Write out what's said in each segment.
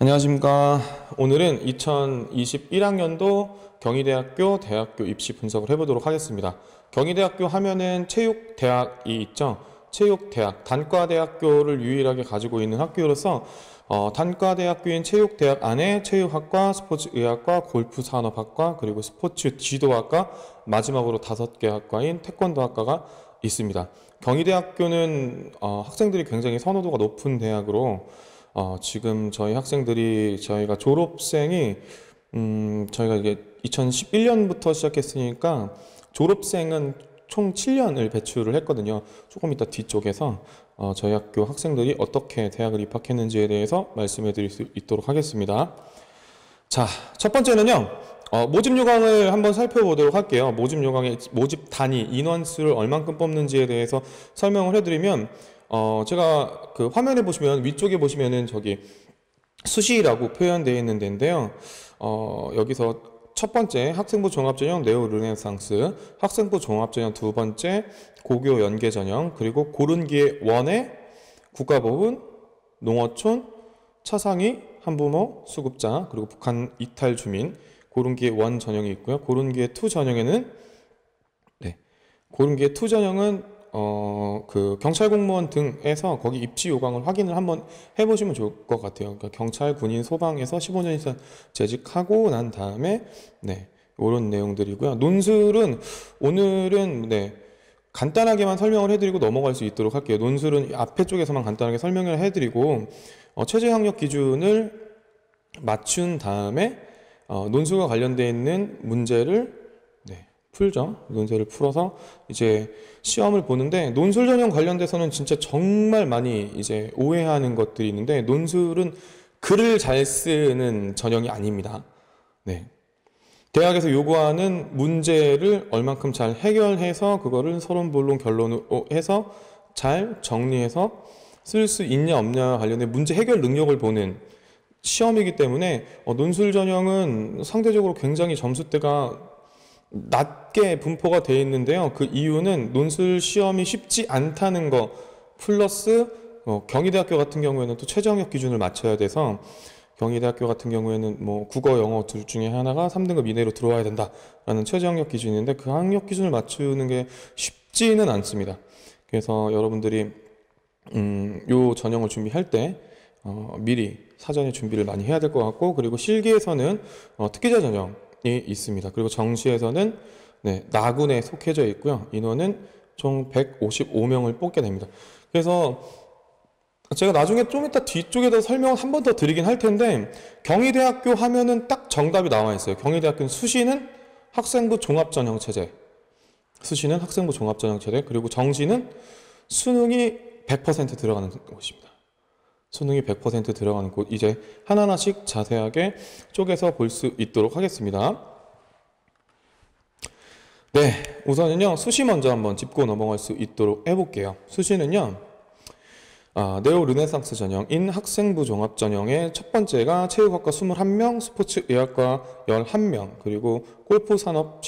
안녕하십니까. 오늘은 2021학년도 경희대학교 대학교 입시 분석을 해보도록 하겠습니다. 경희대학교 하면은 체육대학이 있죠. 체육대학, 단과대학교를 유일하게 가지고 있는 학교로서 단과대학교인 체육대학 안에 체육학과, 스포츠의학과, 골프산업학과, 그리고 스포츠 지도학과, 마지막으로 5개 학과인 태권도학과가 있습니다. 경희대학교는 학생들이 굉장히 선호도가 높은 대학으로 지금 저희 학생들이 저희가 졸업생이 저희가 이게 2011년부터 시작했으니까 졸업생은 총 7년을 배출을 했거든요. 조금 이따 뒤쪽에서 저희 학교 학생들이 어떻게 대학을 입학했는지에 대해서 말씀해 드릴 수 있도록 하겠습니다. 자, 첫 번째는요. 모집 요강을 한번 살펴보도록 할게요. 모집 요강의 모집 단위, 인원수를 얼만큼 뽑는지에 대해서 설명을 해드리면 제가 그 화면에 보시면 위쪽에 보시면은 저기 수시라고 표현되어 있는 데인데요. 여기서 첫 번째 학생부 종합전형 네오 르네상스, 학생부 종합전형 두 번째 고교 연계전형, 그리고 고른기의 원의 국가보훈, 농어촌, 차상위, 한부모, 수급자, 그리고 북한 이탈 주민, 고른기의 원 전형이 있고요. 고른기의 투 전형에는 고른기의 투 전형은 그 경찰 공무원 등에서 거기 입시 요강을 확인을 한번 해보시면 좋을 것 같아요. 그러니까 경찰, 군인, 소방에서 15년 이상 재직하고 난 다음에 이런 내용들이고요. 논술은 오늘은 간단하게만 설명을 해드리고 넘어갈 수 있도록 할게요. 논술은 앞에 쪽에서만 간단하게 설명을 해드리고 최저 학력 기준을 맞춘 다음에 논술과 관련되어 있는 문제를 풀죠. 논술을 풀어서 이제 시험을 보는데, 논술 전형 관련돼서는 진짜 정말 많이 이제 오해하는 것들이 있는데, 논술은 글을 잘 쓰는 전형이 아닙니다. 대학에서 요구하는 문제를 얼만큼 잘 해결해서 그거를 서론, 본론, 결론으로 해서 잘 정리해서 쓸 수 있냐 없냐 관련된 문제 해결 능력을 보는 시험이기 때문에 논술 전형은 상대적으로 굉장히 점수대가 낮게 분포가 되어 있는데요. 그 이유는 논술 시험이 쉽지 않다는 거 플러스 경희대학교 같은 경우에는 또 최저 학력 기준을 맞춰야 돼서, 경희대학교 같은 경우에는 뭐 국어, 영어 둘 중에 하나가 3등급 이내로 들어와야 된다라는 최저 학력 기준인데, 그 학력 기준을 맞추는 게 쉽지는 않습니다. 그래서 여러분들이 요 전형을 준비할 때 미리 사전에 준비를 많이 해야 될 것 같고, 그리고 실기에서는 특기자 전형이 있습니다. 그리고 정시에서는 나군에 속해져 있고요. 인원은 총 155명을 뽑게 됩니다. 그래서 제가 나중에 좀 이따 뒤쪽에다 설명을 한 번 더 드리긴 할 텐데, 경희대학교 하면은 딱 정답이 나와 있어요. 경희대학교는 수시는 학생부 종합전형 체제, 수시는 학생부 종합전형 체제, 그리고 정시는 수능이 100% 들어가는 곳입니다. 수능이 100% 들어가는 곳, 이제 하나하나씩 자세하게 쪼개서 볼 수 있도록 하겠습니다. 우선은요, 수시 먼저 한번 짚고 넘어갈 수 있도록 해볼게요. 수시는요, 네오 르네상스 전형인 학생부 종합 전형의 첫 번째가 체육학과 21명, 스포츠의학과 11명, 그리고 골프산업학과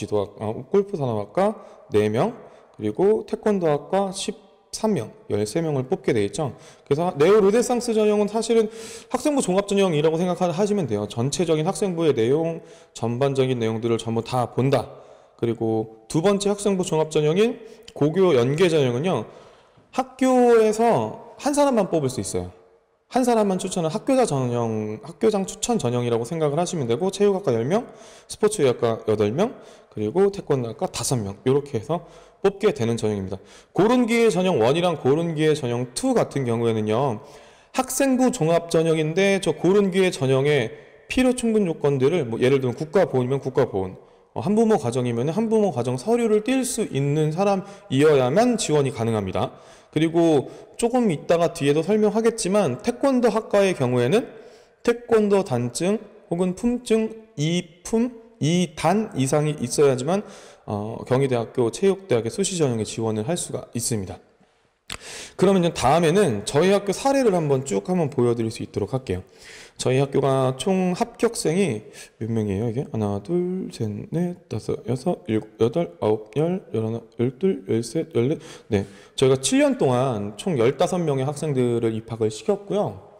4명, 그리고 태권도학과 13명, 13명을 뽑게 돼 있죠. 그래서 네오 르네상스 전형은 사실은 학생부 종합 전형이라고 생각하시면 돼요. 전체적인 학생부의 내용, 전반적인 내용들을 전부 다 본다. 그리고 두 번째 학생부 종합 전형인 고교 연계 전형은요, 학교에서 한 사람만 뽑을 수 있어요. 한 사람만 추천은 학교장 추천 전형이라고 생각을 하시면 되고, 체육학과 10명, 스포츠의학과 8명, 그리고 태권도학과 5명, 이렇게 해서 뽑게 되는 전형입니다. 고른기의 전형 1이랑 고른기의 전형 2 같은 경우에는요, 학생부 종합 전형인데 저 고른기의 전형의 필요 충분 조건들을 예를 들면 국가보훈이면 국가보훈, 한부모 가정이면 한부모 가정 서류를 띌 수 있는 사람이어야만 지원이 가능합니다. 그리고 조금 이따가 뒤에도 설명하겠지만, 태권도 학과의 경우에는 태권도 단증 혹은 품증 2품, 2단 이상이 있어야지만 경희대학교 체육대학의 수시 전형에 지원을 할 수가 있습니다. 그러면 다음에는 저희 학교 사례를 한번 보여드릴 수 있도록 할게요. 저희 학교가 총 합격생이 몇 명이에요, 이게? 하나, 둘, 셋, 넷, 다섯, 여섯, 일곱, 여덟, 아홉, 열, 열하나, 열둘, 열셋, 열넷. 저희가 7년 동안 총 15명의 학생들을 입학을 시켰고요.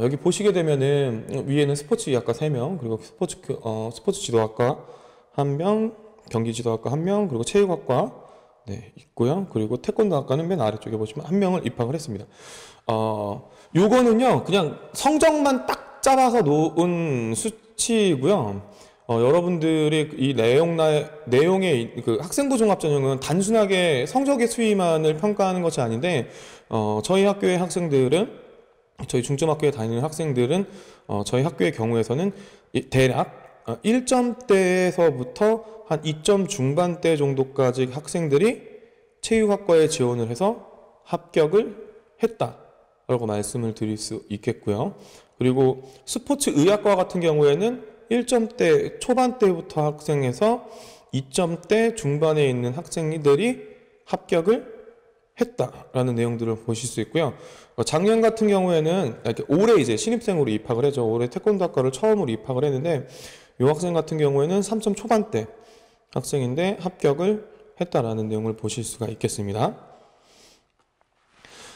여기 보시게 되면은 위에는 스포츠의학과 3명, 그리고 스포츠 지도학과 1명, 경기 지도학과 1명, 그리고 체육학과 네, 있고요. 그리고 태권도학과는 맨 아래쪽에 보시면 1명을 입학을 했습니다. 요거는요, 그냥 성적만 딱 잡아서 놓은 수치고요. 여러분들이 이 내용의 그 학생부 종합전형은 단순하게 성적의 수위만을 평가하는 것이 아닌데, 저희 학교의 학생들은, 저희 중점학교에 다니는 학생들은, 저희 학교의 경우에서는 대략 1점대에서부터 한 2점 중반대 정도까지 학생들이 체육학과에 지원을 해서 합격을 했다라고 말씀을 드릴 수 있겠고요. 그리고 스포츠의학과 같은 경우에는 1점대 초반대부터 학생에서 2점대 중반에 있는 학생들이 합격을 했다라는 내용들을 보실 수 있고요. 작년 같은 경우에는 이렇게 올해 이제 신입생으로 입학을 해죠. 올해 태권도학과를 처음으로 입학을 했는데 이 학생 같은 경우에는 3점 초반대 학생인데 합격을 했다라는 내용을 보실 수가 있겠습니다.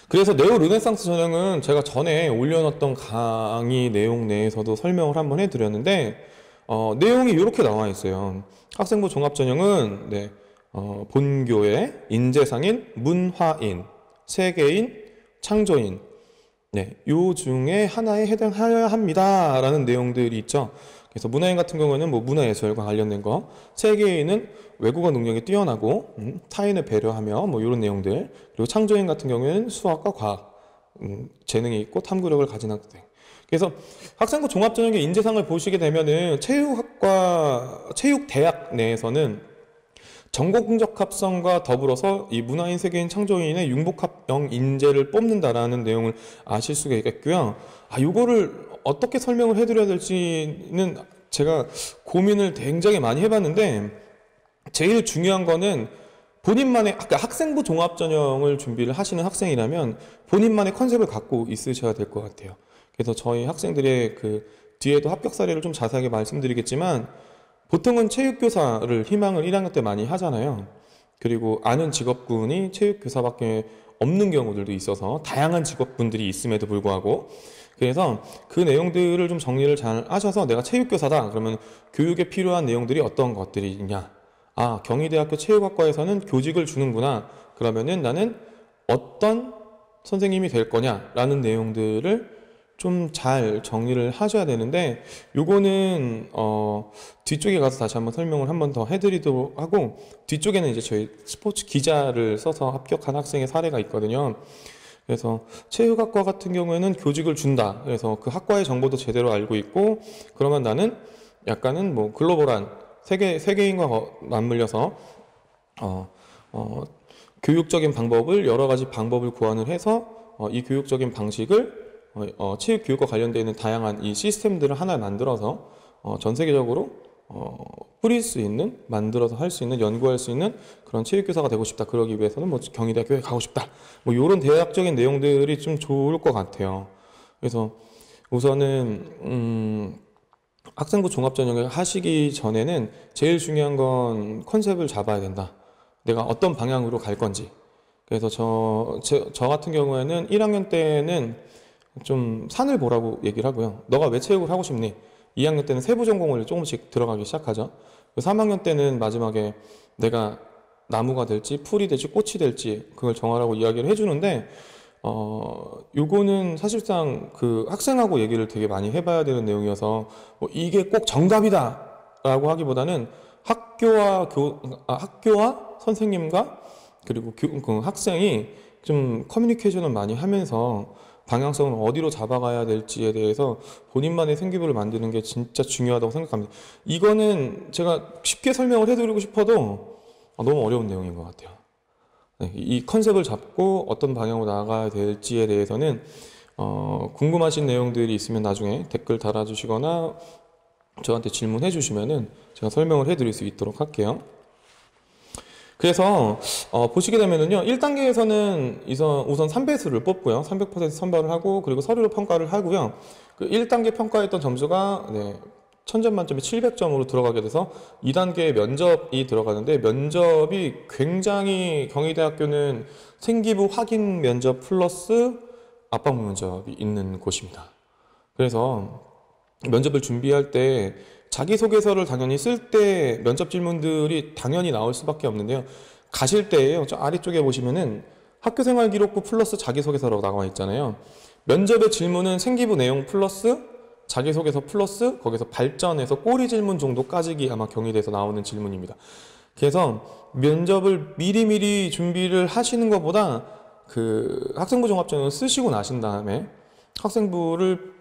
그래서 네오 르네상스 전형은 제가 전에 올려놨던 강의 내용 내에서도 설명을 한번 해드렸는데 내용이 이렇게 나와 있어요. 학생부 종합전형은 네, 본교의 인재상인, 문화인, 세계인, 창조인 네, 요 중에 하나에 해당하여야 합니다 라는 내용들이 있죠. 그래서 문화인 같은 경우는 뭐 문화예술과 관련된 거, 세계인은 외국어 능력이 뛰어나고 타인을 배려하며 뭐 이런 내용들, 그리고 창조인 같은 경우에는 수학과 과학, 재능이 있고 탐구력을 가진 학생. 그래서 학생부 종합전형의 인재상을 보시게 되면은 체육대학 내에서는 전공적 합성과 더불어서 이 문화인, 세계인, 창조인의 융복합형 인재를 뽑는다라는 내용을 아실 수가 있겠고요. 요거를 어떻게 설명을 해드려야 될지는 제가 고민을 굉장히 많이 해봤는데 제일 중요한 거는 본인만의 아까 학생부 종합전형을 준비를 하시는 학생이라면 본인만의 컨셉을 갖고 있으셔야 될 것 같아요. 그래서 저희 학생들의 그 뒤에도 합격 사례를 좀 자세하게 말씀드리겠지만 보통은 체육교사를 희망을 1학년 때 많이 하잖아요. 그리고 아는 직업군이 체육교사밖에 없는 경우들도 있어서 다양한 직업군들이 있음에도 불구하고 그래서 그 내용들을 좀 정리를 잘 하셔서 내가 체육교사다 그러면 교육에 필요한 내용들이 어떤 것들이 있냐, 경희대학교 체육학과에서는 교직을 주는구나, 그러면은 나는 어떤 선생님이 될 거냐 라는 내용들을 좀 잘 정리를 하셔야 되는데 요거는 뒤쪽에 가서 다시 한번 설명을 한번 더 해드리도록 하고, 뒤쪽에는 이제 저희 스포츠 기자를 써서 합격한 학생의 사례가 있거든요. 그래서 체육학과 같은 경우에는 교직을 준다. 그래서 그 학과의 정보도 제대로 알고 있고, 그러면 나는 약간은 뭐 글로벌한 세계인과 맞물려서 교육적인 방법을 여러 가지 방법을 고안을 해서 이 교육적인 방식을 체육교육과 관련되어 있는 다양한 이 시스템들을 하나 만들어서 전 세계적으로 뿌릴 수 있는, 만들어서 할 수 있는, 연구할 수 있는 그런 체육교사가 되고 싶다. 그러기 위해서는 뭐 경희대학교에 가고 싶다. 뭐 이런 대학적인 내용들이 좀 좋을 것 같아요. 그래서 우선은 학생부 종합전형을 하시기 전에는 제일 중요한 건 컨셉을 잡아야 된다. 내가 어떤 방향으로 갈 건지. 그래서 저 같은 경우에는 1학년 때는 좀 산을 보라고 얘기를 하고요. 너가 왜 체육을 하고 싶니? 2학년 때는 세부 전공을 조금씩 들어가기 시작하죠. 3학년 때는 마지막에 내가 나무가 될지 풀이 될지 꽃이 될지 그걸 정하라고 이야기를 해주는데 요거는 사실상 그 학생하고 얘기를 되게 많이 해봐야 되는 내용이어서 뭐 이게 꼭 정답이다 라고 하기보다는 학교와 선생님과 그리고 그 학생이 좀 커뮤니케이션을 많이 하면서 방향성을 어디로 잡아가야 될지에 대해서 본인만의 생기부를 만드는 게 진짜 중요하다고 생각합니다. 이거는 제가 쉽게 설명을 해드리고 싶어도 너무 어려운 내용인 것 같아요. 네, 이 컨셉을 잡고 어떤 방향으로 나아가야 될지에 대해서는 궁금하신 내용들이 있으면 나중에 댓글 달아주시거나 저한테 질문해 주시면은 제가 설명을 해드릴 수 있도록 할게요. 그래서 보시게 되면은요, 1단계에서는 우선 3배수를 뽑고요. 300% 선발을 하고, 그리고 서류로 평가를 하고요. 그 1단계 평가했던 점수가 1000점 만점에 700점으로 들어가게 돼서 2단계에 면접이 들어가는데, 면접이 굉장히 경희대학교는 생기부 확인 면접 플러스 압박 면접이 있는 곳입니다. 그래서 면접을 준비할 때 자기소개서를 당연히 쓸 때 면접 질문들이 당연히 나올 수밖에 없는데요. 가실 때에요. 저 아래쪽에 보시면은 학교생활 기록부 플러스 자기소개서라고 나와 있잖아요. 면접의 질문은 생기부 내용 플러스 자기소개서 플러스 거기서 발전해서 꼬리 질문 정도까지 아마 경희대에서 나오는 질문입니다. 그래서 면접을 미리미리 준비를 하시는 것보다 그 학생부 종합전형을 쓰시고 나신 다음에 학생부를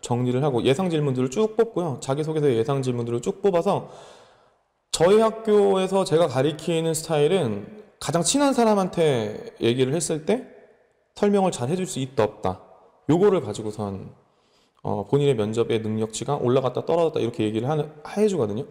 정리를 하고 예상 질문들을 쭉 뽑고요. 자기소개서 예상 질문들을 쭉 뽑아서 저희 학교에서 제가 가리키는 스타일은 가장 친한 사람한테 얘기를 했을 때 설명을 잘 해줄 수 있다 없다 요거를 가지고선 본인의 면접의 능력치가 올라갔다 떨어졌다 이렇게 얘기를 해주거든요.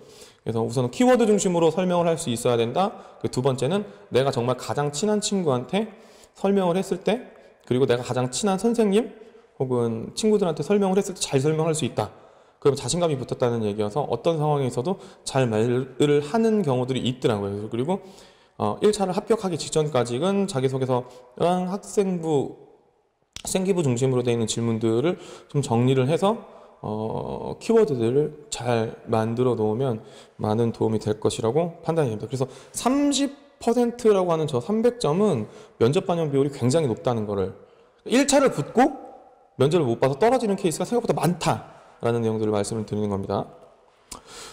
그래서 우선은 키워드 중심으로 설명을 할 수 있어야 된다. 그 두 번째는 내가 정말 가장 친한 친구한테 설명을 했을 때 그리고 내가 가장 친한 선생님 혹은 친구들한테 설명을 했을 때 잘 설명할 수 있다. 그러면 자신감이 붙었다는 얘기여서 어떤 상황에서도 잘 말을 하는 경우들이 있더라고요. 그리고 1차를 합격하기 직전까지는 자기소개서랑 생기부 중심으로 되어 있는 질문들을 좀 정리를 해서 키워드들을 잘 만들어 놓으면 많은 도움이 될 것이라고 판단이 됩니다. 그래서 30%라고 하는 저 300점은 면접 반영 비율이 굉장히 높다는 거를 1차를 붙고 면접을 못 봐서 떨어지는 케이스가 생각보다 많다라는 내용들을 말씀을 드리는 겁니다.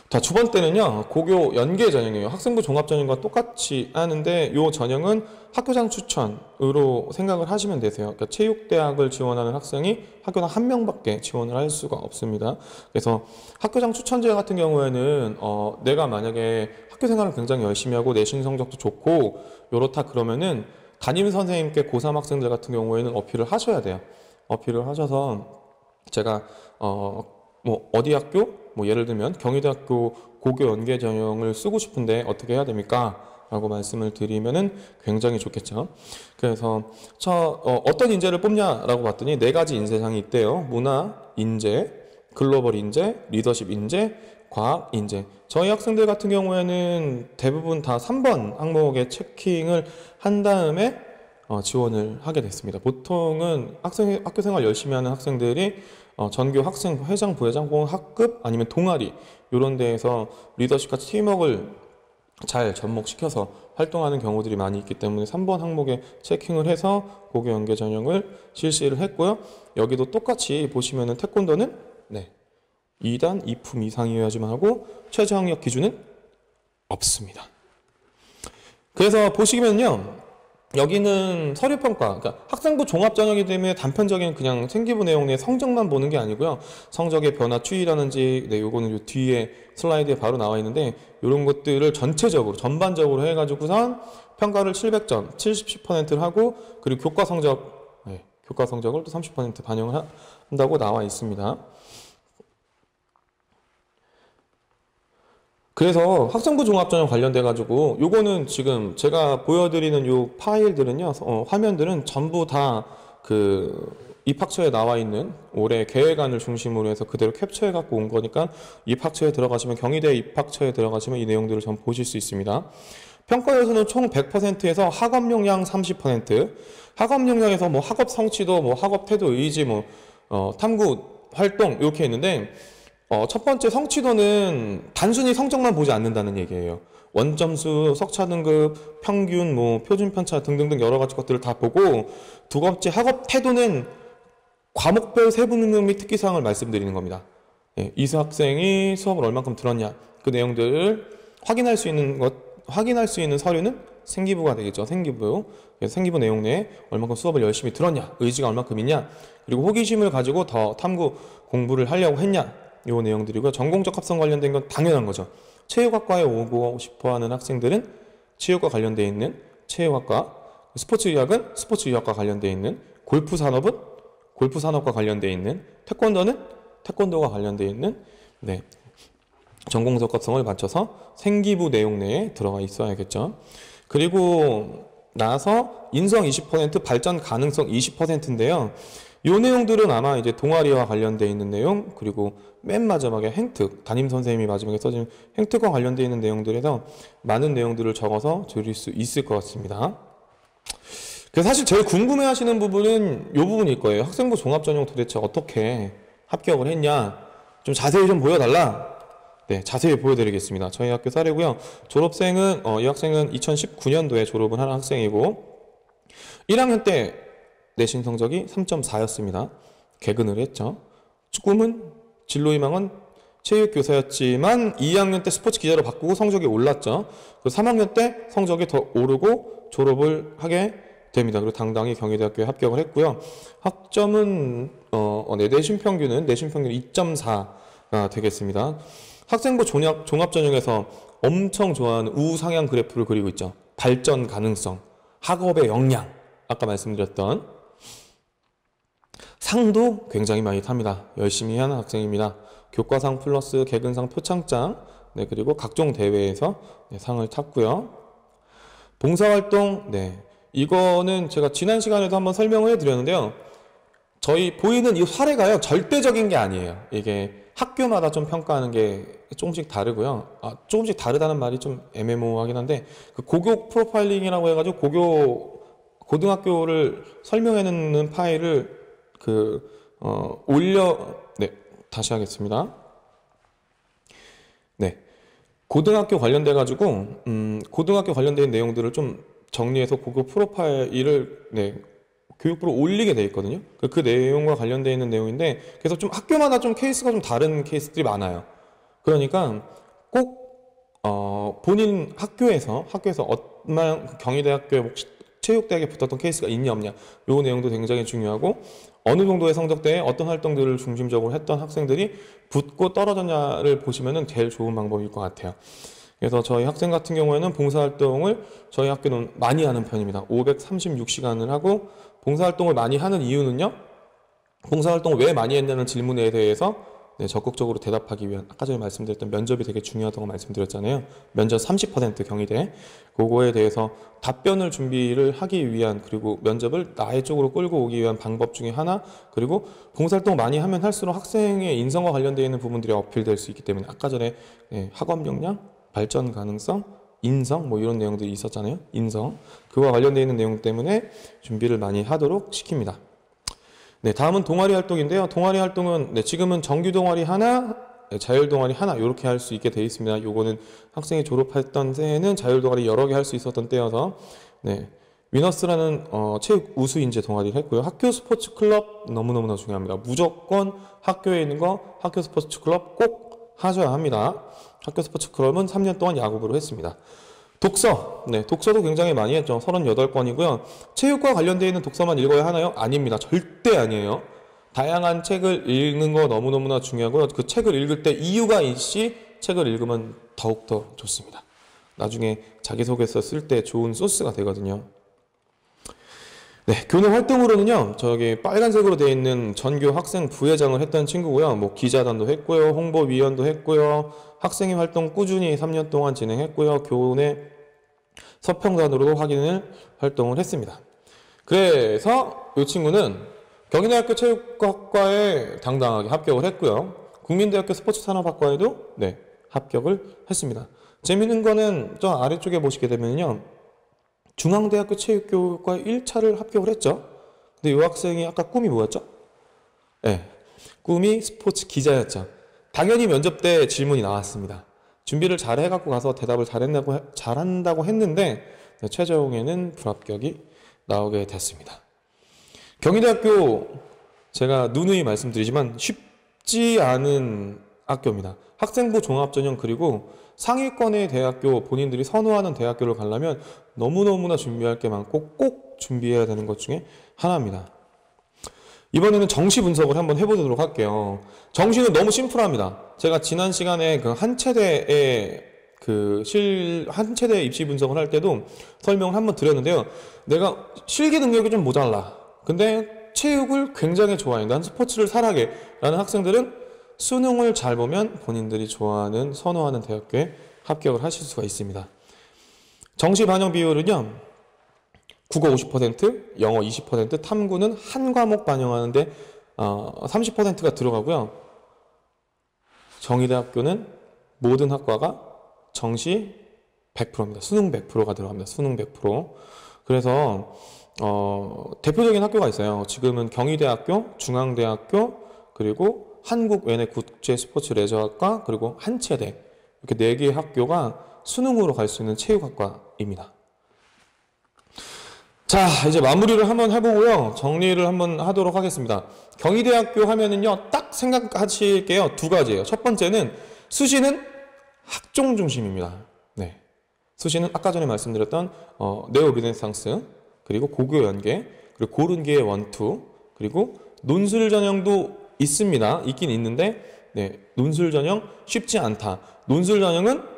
자, 두 번째는요, 고교 연계 전형이에요. 학생부 종합 전형과 똑같이 하는데 이 전형은 학교장 추천으로 생각을 하시면 되세요. 그러니까 체육대학을 지원하는 학생이 학교당 한 명밖에 지원을 할 수가 없습니다. 그래서 학교장 추천제 같은 경우에는 내가 만약에 학교 생활을 굉장히 열심히 하고 내신 성적도 좋고 요렇다 그러면은 담임 선생님께 고3 학생들 같은 경우에는 어필을 하셔야 돼요. 어필을 하셔서 제가 뭐 어디 학교? 뭐 예를 들면 경희대학교 고교 연계 전형을 쓰고 싶은데 어떻게 해야 됩니까? 라고 말씀을 드리면은 굉장히 좋겠죠. 그래서 어떤 인재를 뽑냐라고 봤더니 네 가지 인재상이 있대요. 문화 인재, 글로벌 인재, 리더십 인재, 과학 인재. 저희 학생들 같은 경우에는 대부분 다 3번 항목에 체킹을 한 다음에 지원을 하게 됐습니다. 보통은 학교 생활 열심히 하는 학생들이 전교 학생 회장, 부회장, 혹은 학급 아니면 동아리 이런 데에서 리더십과 팀워크를 잘 접목시켜서 활동하는 경우들이 많이 있기 때문에 3번 항목에 체킹을 해서 고교 연계 전형을 실시를 했고요. 여기도 똑같이 보시면은 태권도는 2단 2품 이상이어야지만 하고 최저학력 기준은 없습니다. 그래서 보시면요. 여기는 서류평가, 그러니까 학생부 종합전형이기 때문에 단편적인 그냥 생기부 내용 내 성적만 보는 게 아니고요. 성적의 변화 추이라든지, 요거는 요 뒤에 슬라이드에 바로 나와 있는데, 이런 것들을 전체적으로, 전반적으로 해가지고선 평가를 700점, 70%를 하고, 그리고 교과 성적을 또 30% 반영을 한다고 나와 있습니다. 그래서 학생부 종합전형 관련돼 가지고 요거는 지금 제가 보여드리는 요 파일들은요, 화면들은 전부 다 그 입학처에 나와 있는 올해 계획안을 중심으로 해서 그대로 캡처해 갖고 온 거니까 입학처에 들어가시면 경희대 입학처에 들어가시면 이 내용들을 전 보실 수 있습니다. 평가 요소는 총 100%에서 학업 역량 30%, 학업 역량에서 뭐 학업 성취도, 뭐 학업 태도, 의지, 뭐 탐구 활동 이렇게 있는데. 첫 번째 성취도는 단순히 성적만 보지 않는다는 얘기예요. 원점수, 석차 등급, 평균, 뭐 표준 편차 등등등 여러 가지 것들을 다 보고, 두 번째 학업 태도는 과목별 세부 능력 및 특기사항을 말씀드리는 겁니다. 이 학생이 수업을 얼만큼 들었냐, 그 내용들을 확인할 수 있는 서류는 생기부가 되겠죠. 생기부. 그래서 생기부 내용 내에 얼만큼 수업을 열심히 들었냐, 의지가 얼만큼 있냐, 그리고 호기심을 가지고 더 탐구 공부를 하려고 했냐, 요 내용들이고요. 전공적 합성 관련된 건 당연한 거죠. 체육학과에 오고 싶어하는 학생들은 체육과 관련되어 있는 체육학과, 스포츠의학은 스포츠의학과 관련되어 있는, 골프산업은 골프산업과 관련되어 있는, 태권도는 태권도와 관련되어 있는 전공적 합성을 맞춰서 생기부 내용 내에 들어가 있어야겠죠. 그리고 나서 인성 20%, 발전 가능성 20%인데요. 이 내용들은 아마 이제 동아리와 관련되어 있는 내용, 그리고 맨 마지막에 행특, 담임 선생님이 마지막에 써준 행특과 관련되어 있는 내용들에서 많은 내용들을 적어서 드릴 수 있을 것 같습니다. 그래서 사실 제일 궁금해하시는 부분은 이 부분일 거예요. 학생부 종합전형 도대체 어떻게 합격을 했냐? 좀 자세히 좀 보여달라. 네, 자세히 보여드리겠습니다. 저희 학교 사례고요. 졸업생은 이 학생은 2019년도에 졸업을 하는 학생이고 1학년 때 내신 성적이 3.4였습니다. 개근을 했죠. 꿈은 진로희망은 체육교사였지만 2학년 때 스포츠 기자로 바꾸고 성적이 올랐죠. 그리고 3학년 때 성적이 더 오르고 졸업을 하게 됩니다. 그리고 당당히 경희대학교에 합격을 했고요. 학점은 내신 평균은 2.4가 되겠습니다. 학생부 종합전형에서 엄청 좋아하는 우상향 그래프를 그리고 있죠. 발전 가능성, 학업의 역량, 아까 말씀드렸던 상도 굉장히 많이 탑니다. 열심히 하는 학생입니다. 교과상 플러스 개근상 표창장, 네, 그리고 각종 대회에서 네, 상을 탔고요. 봉사활동, 네, 이거는 제가 지난 시간에도 한번 설명을 해드렸는데요. 저희 보이는 이 사례가요, 절대적인 게 아니에요. 이게 학교마다 좀 평가하는 게 조금씩 다르고요. 조금씩 다르다는 말이 좀 애매모호하긴 한데, 그 고교 프로파일링이라고 해가지고 고등학교를 설명해놓는 파일을 네, 다시 하겠습니다. 네. 고등학교 관련돼가지고, 고등학교 관련된 내용들을 좀 정리해서 고교 프로파일을, 네, 교육부로 올리게 돼 있거든요. 그 내용과 관련되어 있는 내용인데, 그래서 좀 학교마다 좀 케이스가 좀 다른 케이스들이 많아요. 그러니까 꼭, 본인 학교에서 얼마나 경희대학교에 혹시 체육대학에 붙었던 케이스가 있냐 없냐, 요 내용도 굉장히 중요하고, 어느 정도의 성적대에 어떤 활동들을 중심적으로 했던 학생들이 붙고 떨어졌냐를 보시면은 제일 좋은 방법일 것 같아요. 그래서 저희 학생 같은 경우에는 봉사활동을 저희 학교는 많이 하는 편입니다. 536시간을 하고, 봉사활동을 많이 하는 이유는요, 봉사활동을 왜 많이 했냐는 질문에 대해서 네, 적극적으로 대답하기 위한, 아까 전에 말씀드렸던 면접이 되게 중요하다고 말씀드렸잖아요. 면접 30% 경희대, 그거에 대해서 답변을 준비를 하기 위한, 그리고 면접을 나의 쪽으로 끌고 오기 위한 방법 중에 하나, 그리고 봉사활동 많이 하면 할수록 학생의 인성과 관련되어 있는 부분들이 어필될 수 있기 때문에, 아까 전에 네, 학업 역량, 발전 가능성, 인성, 뭐 이런 내용들이 있었잖아요. 인성, 그와 관련되어 있는 내용 때문에 준비를 많이 하도록 시킵니다. 네, 다음은 동아리 활동인데요. 동아리 활동은 네, 지금은 정규 동아리 하나, 네, 자율 동아리 하나 이렇게 할 수 있게 되어 있습니다. 요거는 학생이 졸업했던 때에는 자율 동아리 여러 개 할 수 있었던 때여서 네, 위너스라는 체육 우수 인재 동아리를 했고요. 학교 스포츠 클럽 너무너무나 중요합니다. 무조건 학교에 있는 거 학교 스포츠 클럽 꼭 하셔야 합니다. 학교 스포츠 클럽은 3년 동안 야구부로 했습니다. 독서, 네, 독서도 굉장히 많이 했죠. 38권이고요. 체육과 관련되어 있는 독서만 읽어야 하나요? 아닙니다. 절대 아니에요. 다양한 책을 읽는 거 너무너무나 중요하고요. 그 책을 읽을 때 이유가 있이 책을 읽으면 더욱더 좋습니다. 나중에 자기소개서 쓸 때 좋은 소스가 되거든요. 네, 교내 활동으로는요, 저기 빨간색으로 되어 있는 전교 학생 부회장을 했던 친구고요. 뭐 기자단도 했고요, 홍보위원도 했고요, 학생회 활동 꾸준히 3년 동안 진행했고요, 교내 서평단으로도 활동을 했습니다. 그래서 이 친구는 경희대학교 체육학과에 당당하게 합격을 했고요, 국민대학교 스포츠산업학과에도 네, 합격을 했습니다. 재밌는 거는 저 아래쪽에 보시게 되면요, 중앙대학교 체육교육과 1차를 합격을 했죠. 근데 이 학생이 아까 꿈이 뭐였죠? 네, 꿈이 스포츠 기자였죠. 당연히 면접 때 질문이 나왔습니다. 준비를 잘 해갖고 가서 대답을 잘한다고 했는데 최종에는 불합격이 나오게 됐습니다. 경희대학교, 제가 누누이 말씀드리지만 쉽지 않은 학교입니다. 학생부 종합전형, 그리고 상위권의 대학교, 본인들이 선호하는 대학교를 가려면 너무너무나 준비할 게 많고 꼭 준비해야 되는 것 중에 하나입니다. 이번에는 정시 분석을 한번 해보도록 할게요. 정시는 너무 심플합니다. 제가 지난 시간에 한 체대의 입시 분석을 할 때도 설명을 한번 드렸는데요. 내가 실기 능력이 좀 모자라, 근데 체육을 굉장히 좋아해, 난 스포츠를 사랑해 라는 학생들은 수능을 잘 보면 본인들이 좋아하는, 선호하는 대학교에 합격을 하실 수가 있습니다. 정시 반영 비율은요, 국어 50%, 영어 20%, 탐구는 한 과목 반영하는데 30%가 들어가고요. 경희대학교는 모든 학과가 정시 100%입니다. 수능 100%가 들어갑니다. 수능 100%. 그래서 대표적인 학교가 있어요. 지금은 경희대학교, 중앙대학교, 그리고 한국외국제스포츠레저학과, 그리고 한체대, 이렇게 4개의 학교가 수능으로 갈 수 있는 체육학과입니다. 자, 이제 마무리를 한번 해보고요. 정리를 한번 하도록 하겠습니다. 경희대학교 하면은요, 딱 생각하실게요. 2가지예요. 첫 번째는 수시는 학종 중심입니다. 네. 수시는 아까 전에 말씀드렸던 네오 르네상스, 그리고 고교 연계, 그리고 고른계의 원투, 그리고 논술 전형도 있습니다. 있긴 있는데, 네, 논술 전형 쉽지 않다. 논술 전형은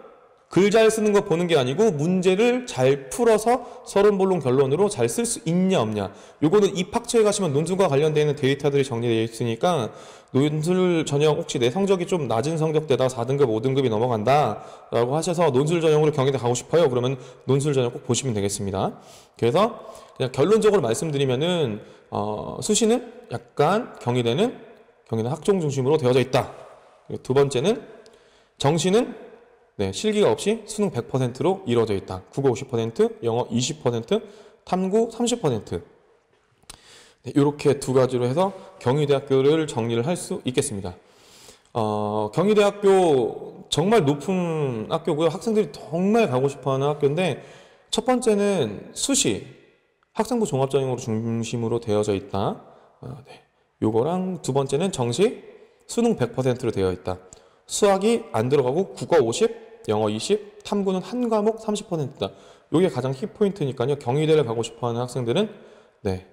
글 잘 쓰는 거 보는 게 아니고 문제를 잘 풀어서 서론본론 결론으로 잘 쓸 수 있냐 없냐. 요거는 입학처에 가시면 논술과 관련되어 있는 데이터들이 정리되어 있으니까 논술 전형 혹시 내 성적이 좀 낮은 성적대다 4등급 5등급이 넘어간다 라고 하셔서 논술 전형으로 경희대 가고 싶어요. 그러면 논술 전형 꼭 보시면 되겠습니다. 그래서 그냥 결론적으로 말씀드리면은 수시는 약간 경희대는 학종 중심으로 되어져 있다. 그리고 2번째는 정시는 네, 실기가 없이 수능 100%로 이루어져 있다. 국어 50%, 영어 20%, 탐구 30%. 네, 이렇게 2가지로 해서 경희대학교를 정리를 할 수 있겠습니다. 경희대학교 정말 높은 학교고요. 학생들이 정말 가고 싶어하는 학교인데, 첫 번째는 수시, 학생부 종합전형으로 중심으로 되어져 있다. 네, 요거랑 2번째는 정시, 수능 100%로 되어 있다. 수학이 안 들어가고 국어 50, 영어 20, 탐구는 한 과목 30%다. 이게 가장 키포인트니까요. 경희대를 가고 싶어하는 학생들은 네,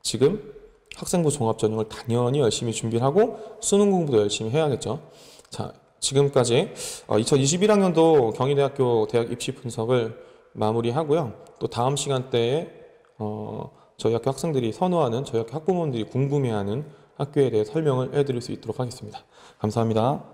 지금 학생부 종합전형을 당연히 열심히 준비를 하고 수능 공부도 열심히 해야겠죠. 자, 지금까지 2021학년도 경희대학교 대학 입시 분석을 마무리하고요. 또 다음 시간대에 저희 학교 학생들이 선호하는, 저희 학교 학부모님들이 궁금해하는 학교에 대해 설명을 해드릴 수 있도록 하겠습니다. 감사합니다.